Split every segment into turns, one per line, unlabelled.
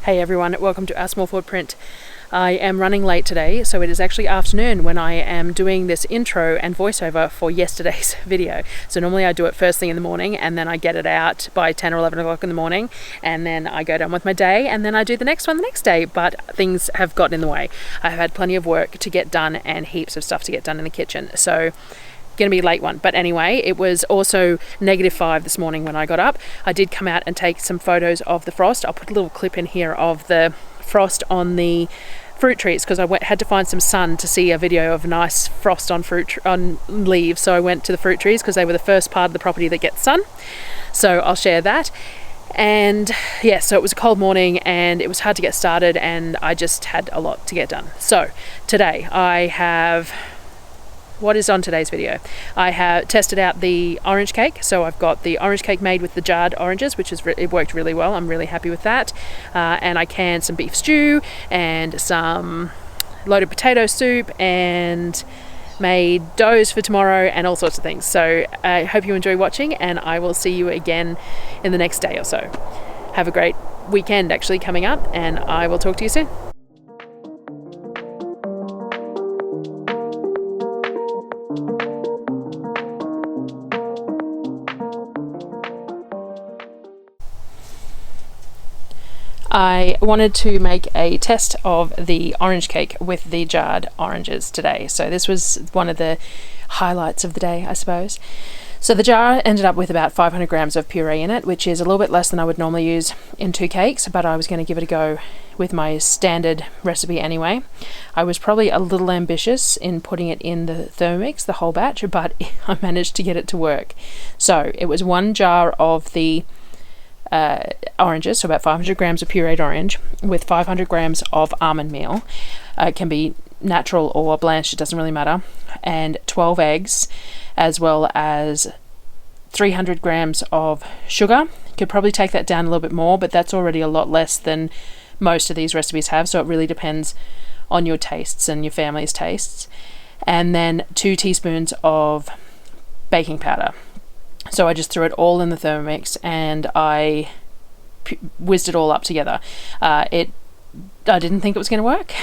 Hey everyone, welcome to our small footprint. I am running late today, so it is actually afternoon when I am doing this intro and voiceover for yesterday's video. So normally I do it first thing in the morning and then I get it out by 10 or 11 o'clock in the morning, and then I go down with my day and then I do the next one the next day, but things have gotten in the way. I've had plenty of work to get done and heaps of stuff to get done in the kitchen, so going to be a late one. But anyway, it was also -5 this morning when I got up. I did come out and take some photos of the frost. I'll put a little clip in here of the frost on the fruit trees because I had to find some sun to see a video of nice frost on on leaves. So I went to the fruit trees because they were the first part of the property that gets sun. So I'll share that. And yeah, so it was a cold morning and it was hard to get started and I just had a lot to get done. So today I have... What is on today's video? I have tested out the orange cake. So I've got the orange cake made with the jarred oranges, which it worked really well. I'm really happy with that. And I canned some beef stew and some loaded potato soup and made doughs for tomorrow and all sorts of things. So I hope you enjoy watching and I will see you again in the next day or so. Have a great weekend actually coming up and I will talk to you soon. I wanted to make a test of the orange cake with the jarred oranges today. So this was one of the highlights of the day, I suppose. So the jar ended up with about 500 grams of puree in it, which is a little bit less than I would normally use in 2 cakes, but I was going to give it a go with my standard recipe anyway. I was probably a little ambitious in putting it in the Thermomix, the whole batch, but I managed to get it to work. So it was 1 jar of the oranges, so about 500 grams of pureed orange with 500 grams of almond meal. It can be natural or blanched, it doesn't really matter, and 12 eggs, as well as 300 grams of sugar. You could probably take that down a little bit more, but that's already a lot less than most of these recipes have, so it really depends on your tastes and your family's tastes. And then 2 teaspoons of baking powder. So I just threw it all in the Thermomix and I whizzed it all up together. I didn't think it was going to work,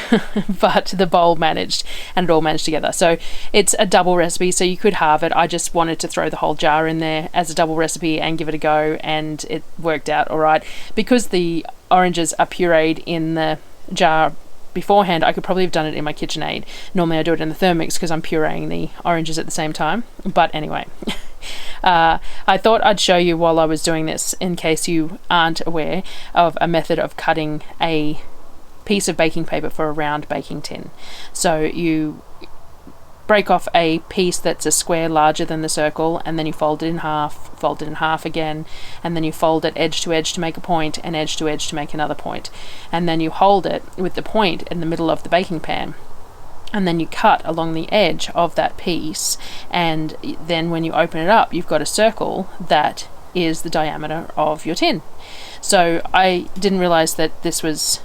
but the bowl managed and it all managed together. So it's a double recipe, so you could halve it. I just wanted to throw the whole jar in there as a double recipe and give it a go, and it worked out all right. Because the oranges are pureed in the jar beforehand, I could probably have done it in my KitchenAid. Normally I do it in the Thermomix because I'm pureeing the oranges at the same time. But anyway, I thought I'd show you while I was doing this, in case you aren't aware of a method of cutting a piece of baking paper for a round baking tin. So you break off a piece that's a square larger than the circle, and then you fold it in half again, and then you fold it edge to edge to make a point and edge to edge to make another point, and then you hold it with the point in the middle of the baking pan, and then you cut along the edge of that piece, and then when you open it up you've got a circle that is the diameter of your tin. So I didn't realize that this was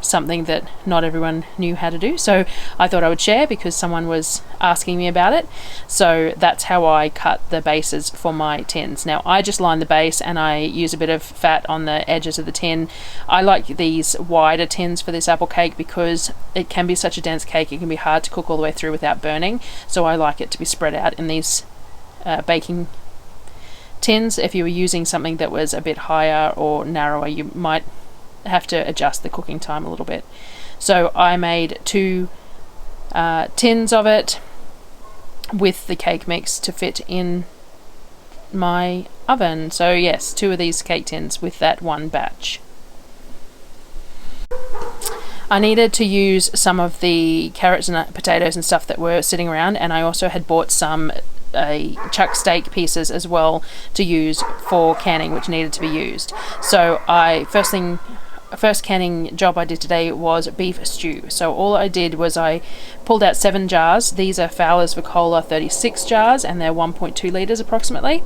something that not everyone knew how to do, so I thought I would share because someone was asking me about it. So that's how I cut the bases for my tins. Now I just line the base and I use a bit of fat on the edges of the tin. I like these wider tins for this apple cake because it can be such a dense cake, it can be hard to cook all the way through without burning, so I like it to be spread out in these baking tins. If you were using something that was a bit higher or narrower, you might have to adjust the cooking time a little bit. So I made 2 tins of it with the cake mix to fit in my oven. So yes, 2 of these cake tins with that 1 batch. I needed to use some of the carrots and potatoes and stuff that were sitting around, and I also had bought some chuck steak pieces as well to use for canning, which needed to be used. So first canning job I did today was beef stew. So all I did was I pulled out 7 jars. These are Fowler's Vicola 36 jars and they're 1.2 litres approximately.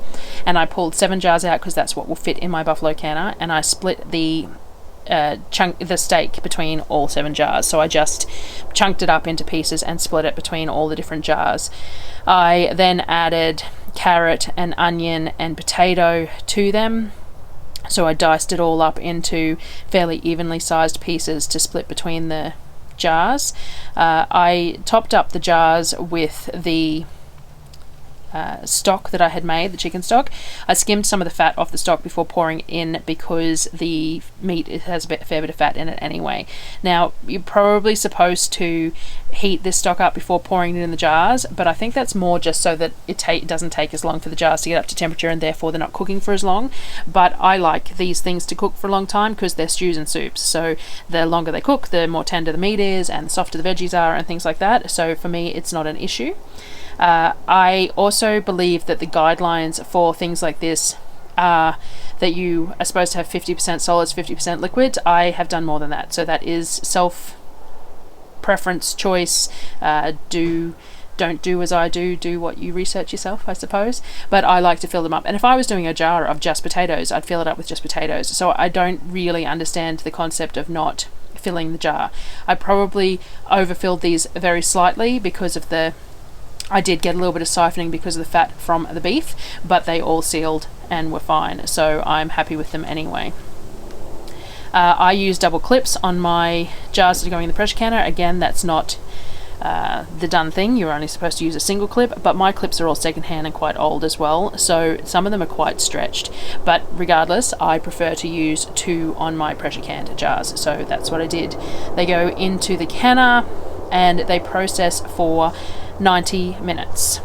And I pulled 7 jars out because that's what will fit in my buffalo canner, and I split the steak between all 7 jars. So I just chunked it up into pieces and split it between all the different jars. I then added carrot and onion and potato to them. So I diced it all up into fairly evenly sized pieces to split between the jars. I topped up the jars with the stock that I had made, the chicken stock. I skimmed some of the fat off the stock before pouring in because the meat has a fair bit of fat in it anyway. Now, you're probably supposed to heat this stock up before pouring it in the jars, but I think that's more just so that it doesn't take as long for the jars to get up to temperature, and therefore they're not cooking for as long. But I like these things to cook for a long time because they're stews and soups, so the longer they cook, the more tender the meat is and the softer the veggies are and things like that. So for me, it's not an issue. I also believe that the guidelines for things like this are that you are supposed to have 50% solids, 50% liquids. I have done more than that, so that is self-preference choice. Don't do as I do what you research yourself, I suppose. But I like to fill them up, and if I was doing a jar of just potatoes, I'd fill it up with just potatoes. So I don't really understand the concept of not filling the jar. I probably overfilled these very slightly because of I did get a little bit of siphoning because of the fat from the beef, but they all sealed and were fine, so I'm happy with them anyway. I use double clips on my jars that are going in the pressure canner. Again, that's not the done thing. You're only supposed to use a single clip, but my clips are all secondhand and quite old as well, so some of them are quite stretched. But regardless, I prefer to use 2 on my pressure canner jars, so that's what I did. They go into the canner and they process for 90 minutes.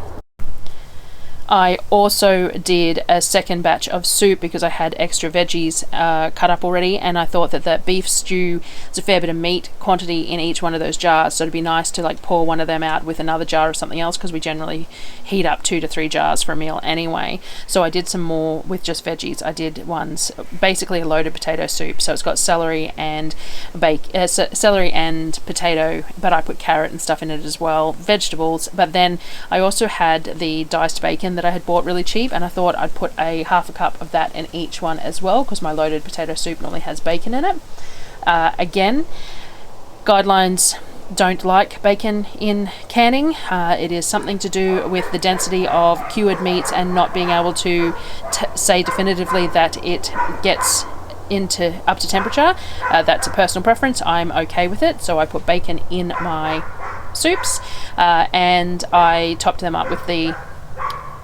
I also did a second batch of soup because I had extra veggies cut up already, and I thought that the beef stew is a fair bit of meat quantity in each one of those jars, so it'd be nice to like pour one of them out with another jar of something else, because we generally heat up 2 to 3 jars for a meal anyway. So I did some more with just veggies. I did ones basically a loaded potato soup, so it's got celery and celery and potato, but I put carrot and stuff in it as well, vegetables. But then I also had the diced bacon that I had bought really cheap, and I thought I'd put a half a cup of that in each one as well, because my loaded potato soup normally has bacon in it. Again, guidelines don't like bacon in canning. It is something to do with the density of cured meats and not being able to say definitively that it gets up to temperature. That's a personal preference. I'm okay with it, so I put bacon in my soups, and I topped them up with the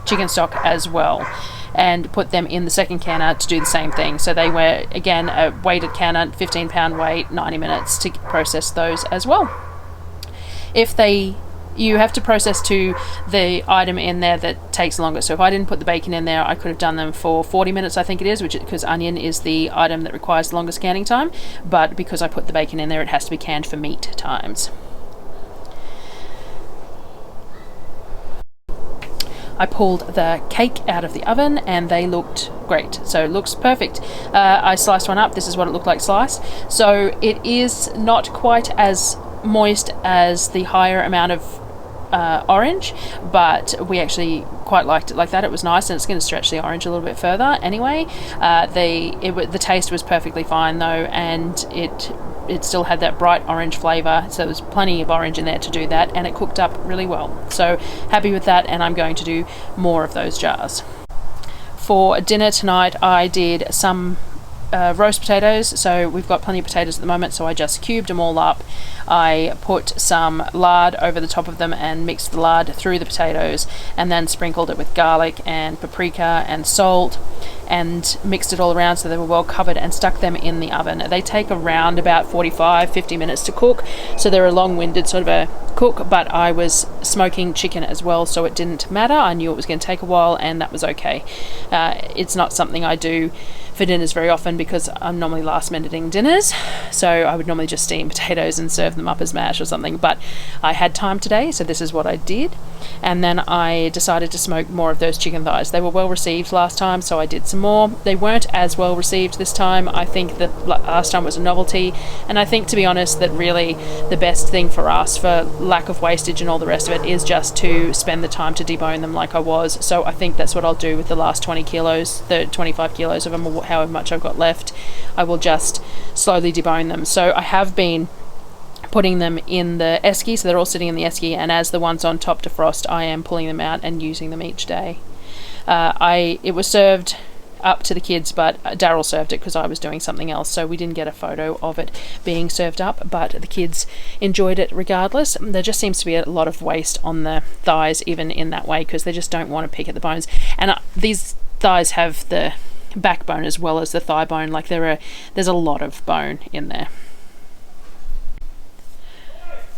chicken stock as well, and put them in the second canner to do the same thing. So they were, again, a weighted canner, 15-pound weight, 90 minutes to process those as well. You have to process to the item in there that takes longer. So if I didn't put the bacon in there, I could have done them for 40 minutes, I think it is, because onion is the item that requires the longest canning time. But because I put the bacon in there, it has to be canned for meat times. I pulled the cake out of the oven and they looked great. So it looks perfect. I sliced one up. This is what it looked like sliced. So it is not quite as moist as the higher amount of orange, but we actually quite liked it like that. It was nice, and it's going to stretch the orange a little bit further anyway. The taste was perfectly fine though, and it still had that bright orange flavour, so there was plenty of orange in there to do that, and it cooked up really well. So happy with that, and I'm going to do more of those jars. For dinner tonight, I did some roast potatoes. So we've got plenty of potatoes at the moment, so I just cubed them all up. I put some lard over the top of them and mixed the lard through the potatoes, and then sprinkled it with garlic and paprika and salt, and mixed it all around so they were well covered, and stuck them in the oven. They take around about 45-50 minutes to cook, so they're a long-winded sort of a cook, but I was smoking chicken as well, so it didn't matter. I knew it was going to take a while, and that was okay. It's not something I do for dinners very often because I'm normally last-minuting dinners, so I would normally just steam potatoes and serve them up as mash or something, but I had time today, so this is what I did. And then I decided to smoke more of those chicken thighs. They were well received last time, so I did some more. They weren't as well received this time. I think that last time was a novelty, and I think, to be honest, that really the best thing for us, for lack of wastage and all the rest of it, is just to spend the time to debone them like I was. So I think that's what I'll do with the last 20 kilos, the 25 kilos of them, or however much I've got left. I will just slowly debone them. So I have been putting them in the esky, so they're all sitting in the esky, and as the ones on top defrost, I am pulling them out and using them each day. It was served up to the kids, but Daryl served it because I was doing something else, so we didn't get a photo of it being served up, but the kids enjoyed it regardless. There just seems to be a lot of waste on the thighs even in that way, because they just don't want to pick at the bones. And these thighs have the backbone as well as the thigh bone. Like there's a lot of bone in there.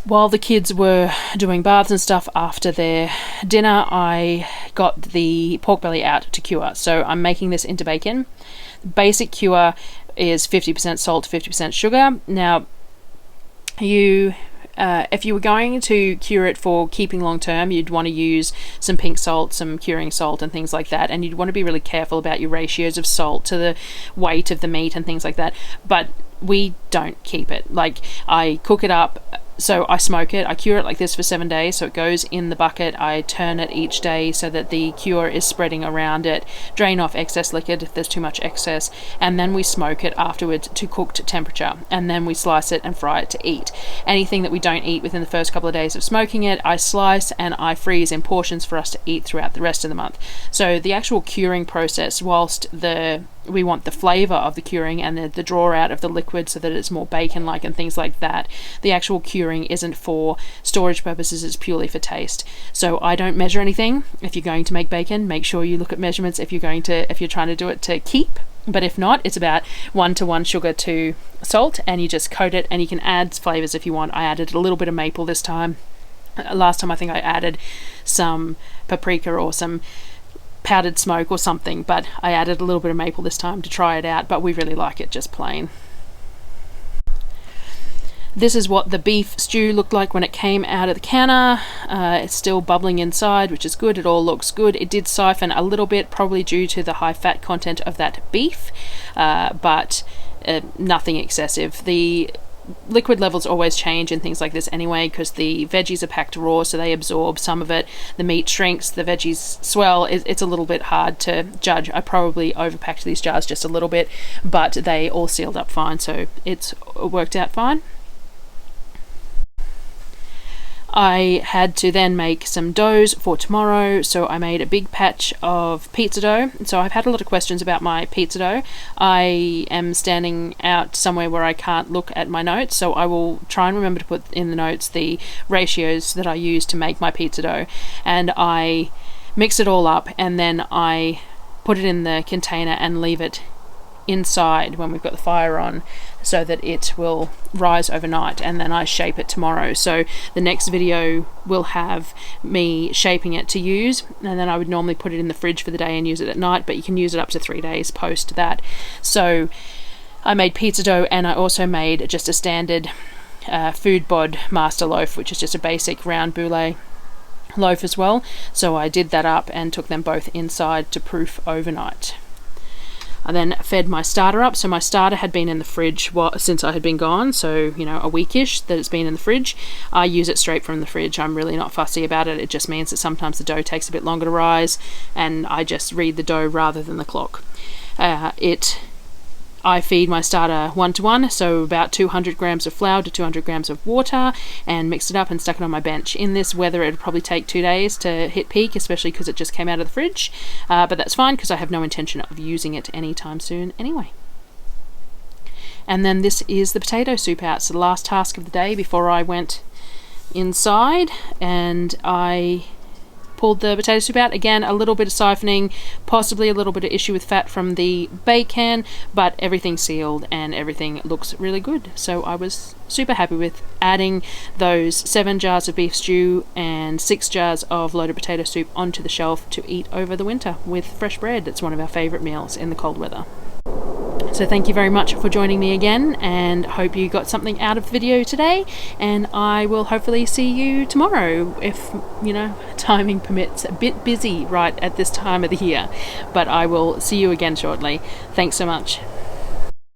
While the kids were doing baths and stuff after their dinner, I got the pork belly out to cure. So I'm making this into bacon. Basic cure is 50% salt, 50% sugar. Now, if you were going to cure it for keeping long term, you'd want to use some pink salt, some curing salt and things like that, and you'd want to be really careful about your ratios of salt to the weight of the meat and things like that. But we don't keep it. Like, I cook it up, so I smoke it, I cure it like this for 7 days, so it goes in the bucket. I turn it each day so that the cure is spreading around it, drain off excess liquid if there's too much excess, and then we smoke it afterwards to cooked temperature, and then we slice it and fry it to eat. Anything that we don't eat within the first couple of days of smoking it, I slice and I freeze in portions for us to eat throughout the rest of the month. So the actual curing process, whilst we want the flavour of the curing and the draw out of the liquid so that it's more bacon-like and things like that, the actual curing isn't for storage purposes, it's purely for taste. So I don't measure anything. If you're going to make bacon, make sure you look at measurements if you're trying to do it to keep. But if not, it's about 1:1 sugar to salt, and you just coat it, and you can add flavours if you want. I added a little bit of maple this time. Last time I think I added some paprika or some powdered smoke or something, but I added a little bit of maple this time to try it out, but we really like it just plain. This is what the beef stew looked like when it came out of the canner. It's still bubbling inside, which is good. It all looks good. It did siphon a little bit, probably due to the high fat content of that beef, but nothing excessive. The liquid levels always change in things like this anyway, because the veggies are packed raw, so they absorb some of it. The meat shrinks, the veggies swell. It's a little bit hard to judge. I probably overpacked these jars just a little bit, but they all sealed up fine, so it's worked out fine. I had to then make some doughs for tomorrow, so I made a big patch of pizza dough. So I've had a lot of questions about my pizza dough. I am standing out somewhere where I can't look at my notes, so I will try and remember to put in the notes the ratios that I use to make my pizza dough. And I mix it all up, and then I put it in the container and leave it inside when we've got the fire on, so that it will rise overnight, and then I shape it tomorrow. So the next video will have me shaping it to use, and then I would normally put it in the fridge for the day and use it at night, but you can use it up to 3 days post that. So I made pizza dough, and I also made just a standard food bod master loaf, which is just a basic round boule loaf as well. So I did that up and took them both inside to proof overnight. I then fed my starter up. So my starter had been in the fridge since I had been gone, so a weekish that it's been in the fridge. I use it straight from the fridge. I'm really not fussy about it. It just means that sometimes the dough takes a bit longer to rise, and I just read the dough rather than the clock. I feed my starter 1:1, so about 200 grams of flour to 200 grams of water, and mixed it up and stuck it on my bench. In this weather, it would probably take 2 days to hit peak, especially because it just came out of the fridge, but that's fine because I have no intention of using it anytime soon anyway. And then this is the potato soup out. So the last task of the day before I went inside, and I pulled the potato soup out. Again, a little bit of siphoning, possibly a little bit of issue with fat from the bacon, but everything sealed and everything looks really good. So I was super happy with adding those 7 jars of beef stew and 6 jars of loaded potato soup onto the shelf to eat over the winter with fresh bread. It's one of our favourite meals in the cold weather. So thank you very much for joining me again, and hope you got something out of the video today, and I will hopefully see you tomorrow if, timing permits. A bit busy right at this time of the year, but I will see you again shortly. Thanks so much.